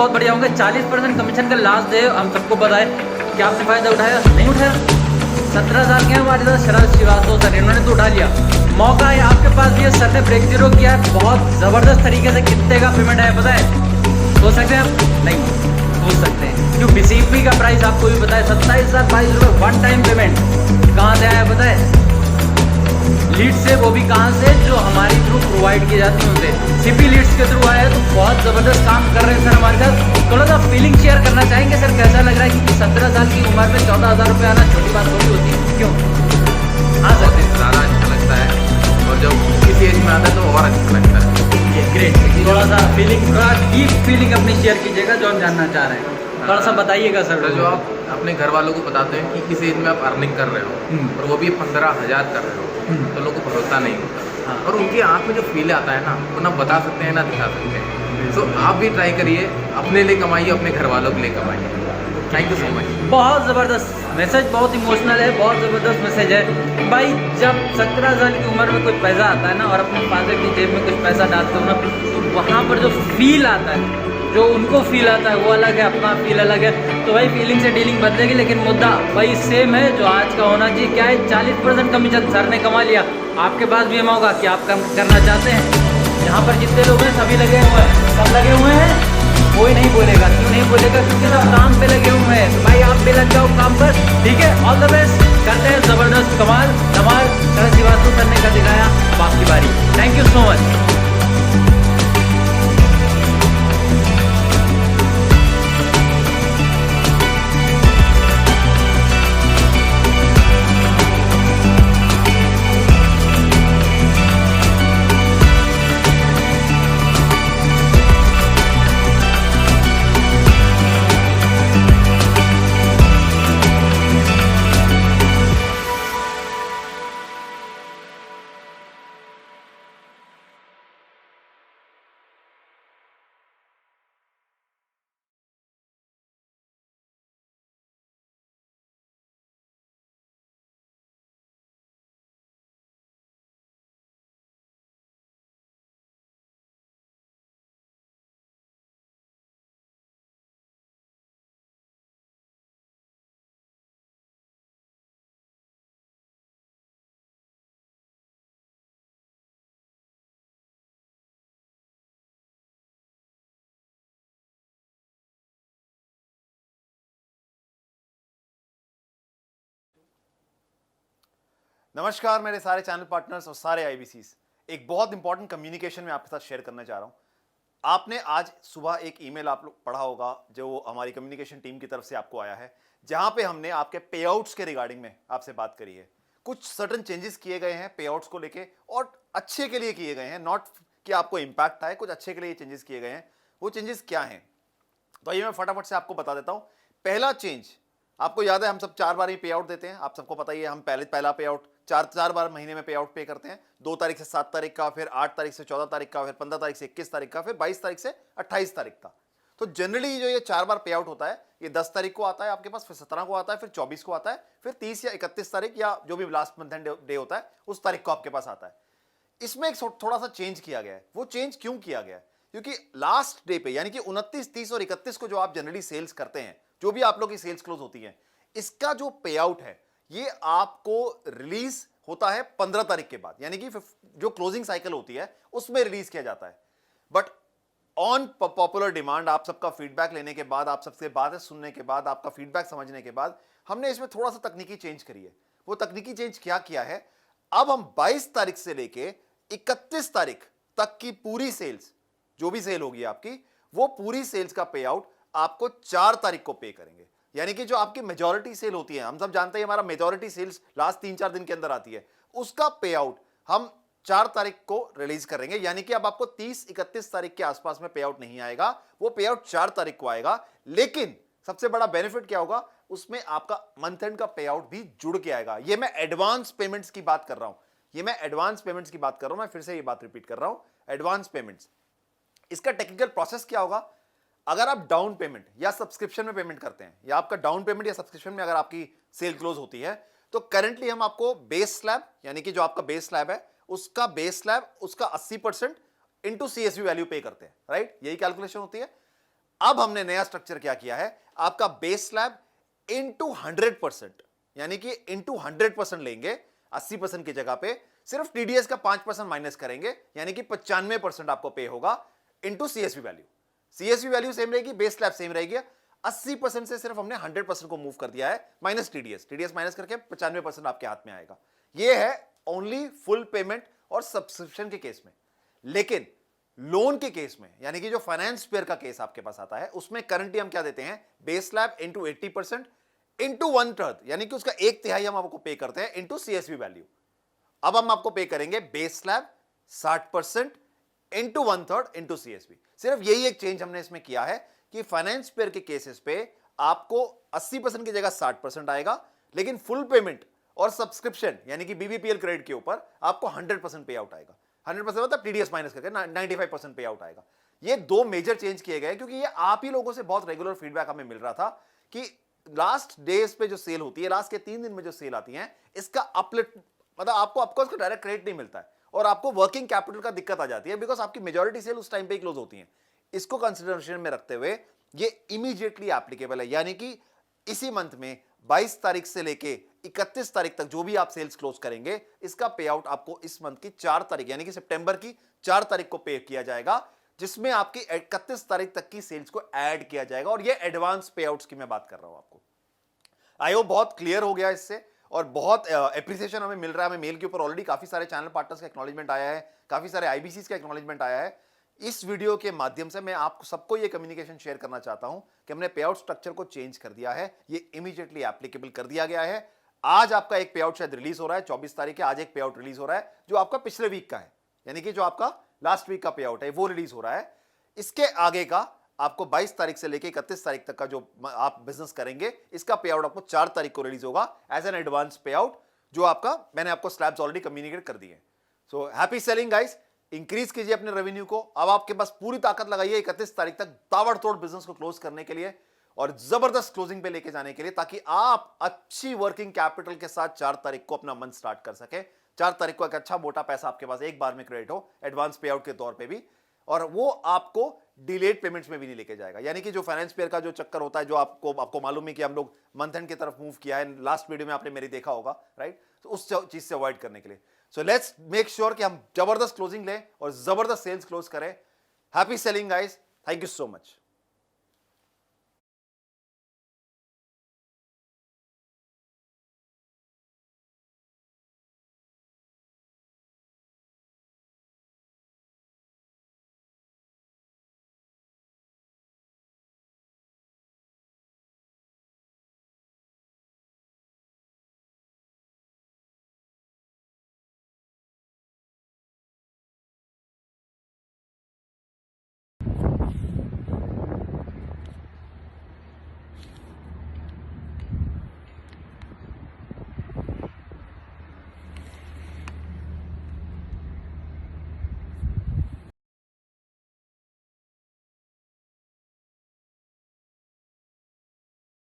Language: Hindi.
बहुत बढ़िया होंगे। 40% कमीशन का लास्ट डे हम सबको पता है कि आपने फायदा उठाया नहीं उठाया। 17 साल के हैं हमारे साथ शरद श्रीवास्तव सर, इन्होंने तो उठा लिया। मौका है आपके पास भी, सर ने ब्रेक जीरो किया है बहुत जबरदस्त तरीके से। कितने का पेमेंट है पता है? सोच सकते हैं आप? नहीं सोच सकते हैं क्यों? BCP का प्राइस आपको भी पता है 27,022 रुपये वन टाइम पेमेंट। कहाँ से आया पता है? लीड से, वो भी कहाँ से? जो हमारी थ्रू प्रोवाइड की जाती है उनसे। CP लीड्स के थ्रू आया है, तो बहुत ज़बरदस्त काम कर रहे हैं सर हमारे साथ। थोड़ा सा फीलिंग शेयर करना चाहेंगे सर, कैसा लग रहा है? क्योंकि 17 साल की उम्र में 14,000 रुपये आना छोटी बात थोड़ी होती है। क्यों? हाँ सर, ज़्यादा अच्छा लगता है और जब किसी एज में आता है तो और अच्छा लगता है। ये ग्रेट। थोड़ा सा फीलिंग, थोड़ा डीप फीलिंग अपनी शेयर कीजिएगा जो हम जानना चाह रहे हैं। थोड़ा सा बताइएगा सर। तो जो आप अपने घर वालों को बताते हैं कि किस एज में आप अर्निंग कर रहे हो और वो भी 15,000 कर रहे हो, तो लोगों को भरोसा नहीं होता। और उनकी आंख में जो फील आता है ना, वो ना बता सकते हैं ना दिखा सकते हैं। तो आप भी ट्राई करिए, अपने लिए कमाइए, अपने घर वालों के लिए कमाइए। Thank you so much. बहुत ज़बरदस्त मैसेज, बहुत इमोशनल है, बहुत ज़बरदस्त मैसेज है भाई। जब 17 साल की उम्र में कुछ पैसा आता है ना और अपने फादर की जेब में कुछ पैसा डालते हो ना, तो वहाँ पर जो फील आता है, जो उनको फील आता है वो अलग है, अपना फील अलग है। तो भाई फीलिंग से डीलिंग बदलेगी, लेकिन मुद्दा भाई सेम है जो आज का होना चाहिए। क्या है? 40% कमीशन सर ने कमा लिया। आपके पास भी मौका कि आप कम करना चाहते हैं। यहाँ पर जितने लोग हैं सभी लगे हुए हैं, सब लगे हुए हैं। कोई नहीं बोलेगा, क्यों नहीं बोलेगा? क्योंकि सब काम पे लगे हुए हैं। तो भाई आप भी लग जाओ काम पर, ठीक है? All the best. करते हैं जबरदस्त कमाल धमाल। शरद श्रीवास्तव सर ने कर दिखाया, बाकी बारी। Thank you so much. नमस्कार मेरे सारे चैनल पार्टनर्स और सारे IBCs। एक बहुत इंपॉर्टेंट कम्युनिकेशन में आपके साथ शेयर करना चाह रहा हूं। आपने आज सुबह एक ईमेल आप लोग पढ़ा होगा जो हमारी कम्युनिकेशन टीम की तरफ से आपको आया है, जहां पे हमने आपके पे आउट्स के रिगार्डिंग में आपसे बात करी है। कुछ सर्टन चेंजेस किए गए हैं पे आउट्स को लेके और अच्छे के लिए किए गए हैं, नॉट कि आपको इंपैक्ट आए, कुछ अच्छे के लिए चेंजेस किए गए हैं। वो चेंजेस क्या हैं तो ये मैं फटाफट से आपको बता देता हूं। पहला चेंज, आपको याद है हम सब 4 बार ही पे आउट देते हैं, आप सबको पता ही है। हम पहला पे आउट चार बार महीने में पे आउट पे करते हैं। 2 तारीख से 7 तारीख का, फिर 8 तारीख से 14 तारीख का, फिर 15 तारीख से 21 तारीख का, फिर 22 तारीख से 28 तारीख का। तो जनरली जो ये 4 बार पे आउट होता है, ये 10 तारीख को आता है आपके पास, फिर 17 को आता है, फिर 24 को आता है, फिर 30 या 31 तारीख या जो भी लास्ट मंथ एंड डे होता है उस तारीख को आपके पास आता है। इसमें एक थोड़ा सा चेंज किया गया है। वो चेंज क्यों किया गया है? क्योंकि लास्ट डे पे, यानी कि 29, 30 और 31 को जो आप जनरली सेल्स करते हैं, जो भी आप लोग की सेल्स क्लोज होती है, इसका जो पे आउट है ये आपको रिलीज होता है 15 तारीख के बाद, यानी कि जो क्लोजिंग साइकिल होती है उसमें रिलीज किया जाता है। बट ऑन पॉपुलर डिमांड, आप सबका फीडबैक लेने के बाद, आप सबसे बातें सुनने के बाद, आपका फीडबैक समझने के बाद, हमने इसमें थोड़ा सा तकनीकी चेंज करी है। वो तकनीकी चेंज क्या किया है? अब हम 22 तारीख से लेके 31 तारीख तक की पूरी सेल्स, जो भी सेल होगी आपकी, वो पूरी सेल्स का पे आउट आपको 4 तारीख को पे करेंगे। यानी कि जो आपकी मेजॉरिटी सेल होती है, हम सब जानते हैं हमारा मेजॉरिटी सेल्स लास्ट 3-4 दिन के अंदर आती है, उसका पे आउट हम 4 तारीख को रिलीज करेंगे। यानी कि अब आपको 30-31 तारीख के आसपास में पे आउट नहीं आएगा, वो पे आउट 4 तारीख को आएगा। लेकिन सबसे बड़ा बेनिफिट क्या होगा? उसमें आपका मंथ एंड का पे आउट भी जुड़ के आएगा। ये मैं एडवांस पेमेंट्स की बात कर रहा हूं, मैं फिर से ये बात रिपीट कर रहा हूं, एडवांस पेमेंट्स। इसका टेक्निकल प्रोसेस क्या होगा? अगर आप डाउन पेमेंट या सब्सक्रिप्शन में पेमेंट करते हैं, या आपका डाउन पेमेंट या सब्सक्रिप्शन में अगर आपकी सेल क्लोज होती है, तो करंटली हम आपको बेस स्लैब, यानी कि जो आपका बेस स्लैब है उसका बेस स्लैब, उसका 80% इंटू CSV वैल्यू पे करते हैं, राइट? यही कैलकुलेशन होती है। अब हमने नया स्ट्रक्चर क्या किया है, आपका बेस स्लैब इनटू 100%, यानी कि इनटू 100% लेंगे, 80% की जगह पे सिर्फ टीडीएस का 5% माइनस करेंगे, यानी कि 95% आपको पे होगा into CSV value. CSV value same रहेगी, बेस स्लैब सेम रहेगी, 80% से सिर्फ हमने 100% को मूव कर दिया है, माइनस टीडीएस माइनस करके 95% आपके हाथ में आएगा। यह है ओनली फुल पेमेंट और सब्सक्रिप्शन के केस में। लेकिन लोन के केस में, यानी कि जो फाइनेंस पेयर का केस आपके पास आता है, उसमें करंटली हम क्या देते हैं, बेस स्लैब इनटू 80% इनटू 1/3, यानी कि उसका 1/3 हम आपको पे करते हैं इनटू सीएसवी वैल्यू। अब हम आपको पे करेंगे base slab 60% into 1/3 into CSV. सिर्फ यही एक चेंज हमने इसमें किया है कि फाइनेंस पेयर के केसेस पे आपको 80% की जगह 60% आएगा, लेकिन फुल पेमेंट और सब्सक्रिप्शन यानी कि बीबीपीएल क्रेडिट के ऊपर आपको 100% पे आउट आएगा। 100% मतलब टीडीएस माइनस करके 95% पे आउट आएगा। ये दो मेजर चेंज किए गए, क्योंकि ये आप ही लोगों से बहुत रेगुलर फीडबैक हमें मिल रहा था कि लास्ट डेज पे जो सेल होती है, लास्ट के 3 दिन में जो सेल आती है, इसका अपलिफ्ट मतलब आपको ऑफकोर्स डायरेक्ट क्रेडिट नहीं मिलता है और आपको वर्किंग कैपिटल का दिक्कत आ जाती है, बिकॉज आपकी मेजॉरिटी सेल उस टाइम पे ही क्लोज होती है। इसको कंसिडरेशन में रखते हुए ये इमीडिएटली एप्लीकेबल है, यानी कि इसी मंथ में 22 तारीख से लेके 31 तारीख तक जो भी आप सेल्स क्लोज करेंगे, इसका पे आउट आपको इस मंथ की 4 तारीख यानी कि सितंबर की 4 तारीख को पे किया जाएगा, जिसमें आपकी 31 तारीख तक की सेल्स को ऐड किया जाएगा। और ये एडवांस पे आउट्स की मैं बात कर रहा हूं आपको। आई होप बहुत क्लियर हो गया इससे, और बहुत एप्रिसिएशन हमें मिल रहा है। हमें मेल के ऊपर ऑलरेडी काफी सारे चैनल पार्टनर्स का एक्नॉलेजमेंट आया है, काफी सारे आईबीसीज का एक्नॉलेजमेंट आया है। इस वीडियो के माध्यम से मैं आपको सबको ये कम्युनिकेशन शेयर करना चाहता हूं कि हमने पे आउट स्ट्रक्चर को चेंज कर दिया है, ये इमीडिएटली एप्लीकेबल कर दिया गया है। आज आपका एक पे आउट शायद रिलीज हो रहा है, 24 तारीख है, आज एक पे आउट रिलीज हो रहा है जो आपका पिछले वीक का है, यानी कि जो आपका लास्ट वीक का पे आउट है वो रिलीज हो रहा है। इसके आगे का आपको 22 तारीख से लेकर 31 तारीख तक का जो आप बिजनेस करेंगे, इसका पे आउट आपको 4 तारीख को रिलीज होगा एज एन एडवांस पे आउट, जो आपका मैंने आपको स्लैब्स ऑलरेडी कम्युनिकेट कर दिए। So happy selling guys, increase कीजिए अपने रेवेन्यू को। अब आपके पास पूरी ताकत लगाइए 31 तारीख तक ताबड़तोड़ बिजनेस को क्लोज करने के लिए और जबरदस्त क्लोजिंग पे लेके जाने के लिए, ताकि आप अच्छी वर्किंग कैपिटल के साथ 4 तारीख को अपना मंथ स्टार्ट कर सके। 4 तारीख को एक अच्छा मोटा पैसा आपके पास एक बार में क्रेडिट हो, एडवांस पे आउट के तौर पे भी, और वो आपको डिलेड पेमेंट्स में भी नहीं लेके जाएगा। यानी कि जो फाइनेंस पेयर का जो चक्कर होता है, जो आपको मालूम है कि हम लोग मंथ एंड की तरफ मूव किया है, लास्ट वीडियो में आपने मेरी देखा होगा, राइट? तो उस चीज से अवॉइड करने के लिए सो लेट्स मेक श्योर कि हम जबरदस्त क्लोजिंग लें और जबरदस्त सेल्स क्लोज करें। Happy selling guys, thank you so much.